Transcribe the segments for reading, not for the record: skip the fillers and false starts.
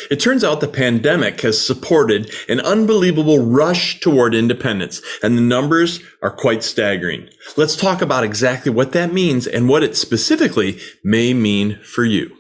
It turns out the pandemic has supported an unbelievable rush toward independence, and the numbers are quite staggering. Let's talk about exactly what that means and what it specifically may mean for you.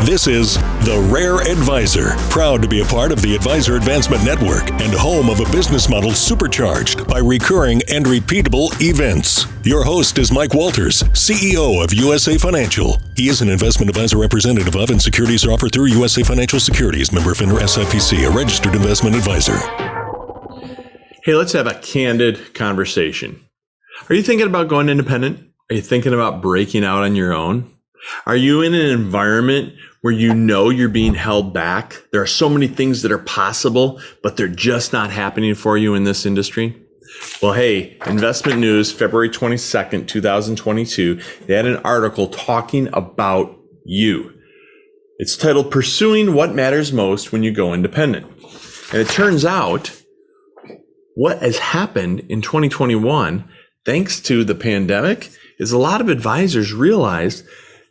This is The Rare Advisor, proud to be a part of the Advisor Advancement Network and home of a business model supercharged by recurring and repeatable events. Your host is Mike Walters, CEO of USA Financial. He is an investment advisor representative of and securities are offered through USA Financial Securities, member FINRA SIPC, a registered investment advisor. Hey, let's have a candid conversation. Are you thinking about going independent? Are you thinking about breaking out on your own? Are you in an environment where you know you're being held back? There are so many things that are possible, but they're just not happening for you in this industry. Well, hey, Investment News, February 22nd, 2022, they had an article talking about you. It's titled, Pursuing What Matters Most When You Go Independent. And it turns out what has happened in 2021, thanks to the pandemic, is a lot of advisors realized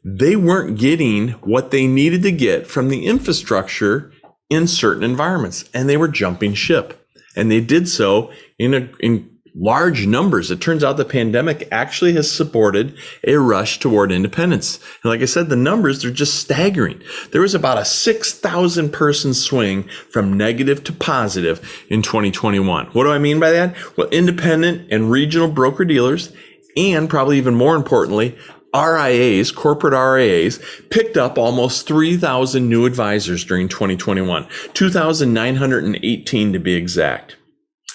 they weren't getting what they needed to get from the infrastructure in certain environments, and they were jumping ship. And they did so in large numbers. It turns out the pandemic actually has supported a rush toward independence. And like I said, the numbers, they're just staggering. There was about a 6,000 person swing from negative to positive in 2021. What do I mean by that? Well, independent and regional broker dealers, and probably even more importantly, RIAs, corporate RIAs, picked up almost 3,000 new advisors during 2021, 2,918 to be exact.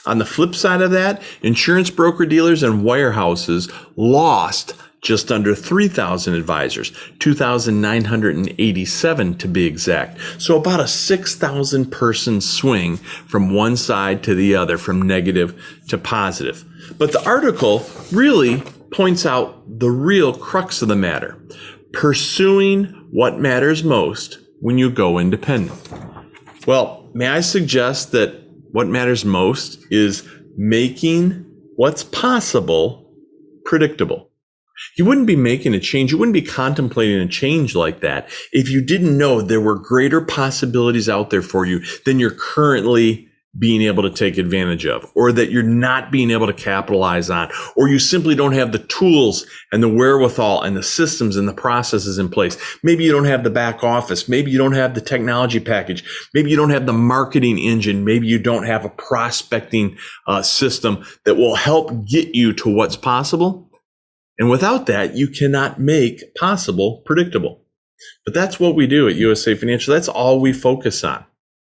On the flip side of that, insurance broker dealers and wirehouses lost just under 3,000 advisors, 2,987 to be exact. So about a 6,000 person swing from one side to the other, from negative to positive. But the article really points out the real crux of the matter: pursuing what matters most when you go independent. Well, may I suggest that what matters most is making what's possible predictable. You wouldn't be making a change, you wouldn't be contemplating a change like that if you didn't know there were greater possibilities out there for you than you're currently being able to take advantage of, or that you're not being able to capitalize on, or you simply don't have the tools and the wherewithal and the systems and the processes in place. Maybe you don't have the back office. Maybe you don't have the technology package. Maybe you don't have the marketing engine. Maybe you don't have a prospecting system that will help get you to what's possible. And without that, you cannot make possible predictable. But that's what we do at USA Financial. That's all we focus on.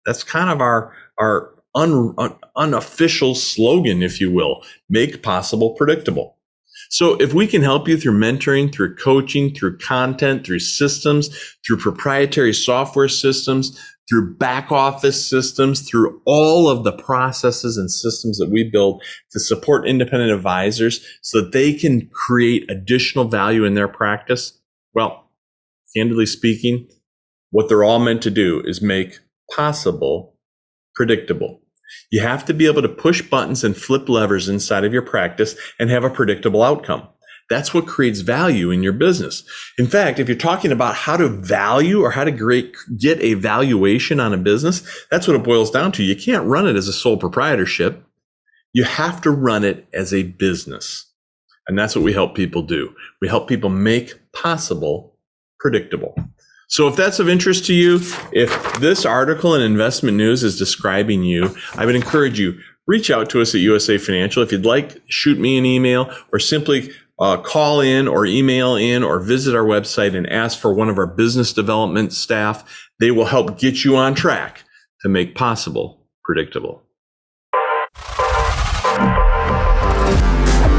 That's kind of our unofficial slogan, if you will: make possible predictable. So if we can help you through mentoring, through coaching, through content, through systems, through proprietary software systems, through back office systems, through all of the processes and systems that we build to support independent advisors so that they can create additional value in their practice, well, candidly speaking, what they're all meant to do is make possible predictable. You have to be able to push buttons and flip levers inside of your practice and have a predictable outcome. That's what creates value in your business. In fact, if you're talking about how to value or how to get a valuation on a business, that's what it boils down to. You can't run it as a sole proprietorship. You have to run it as a business. And that's what we help people do. We help people make possible predictable. So if that's of interest to you, if this article in Investment News is describing you, I would encourage you, reach out to us at USA Financial. If you'd like, shoot me an email or simply call in or email in or visit our website and ask for one of our business development staff. They will help get you on track to make possible predictable.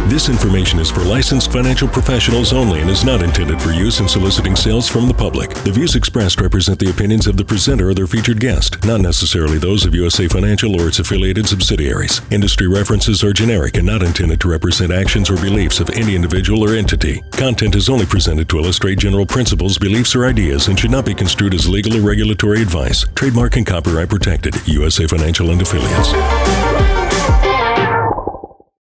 This information is for licensed financial professionals only and is not intended for use in soliciting sales from the public. The views expressed represent the opinions of the presenter or their featured guest, not necessarily those of USA Financial or its affiliated subsidiaries. Industry references are generic and not intended to represent actions or beliefs of any individual or entity. Content is only presented to illustrate general principles, beliefs, or ideas and should not be construed as legal or regulatory advice. Trademark and copyright protected. USA Financial and Affiliates.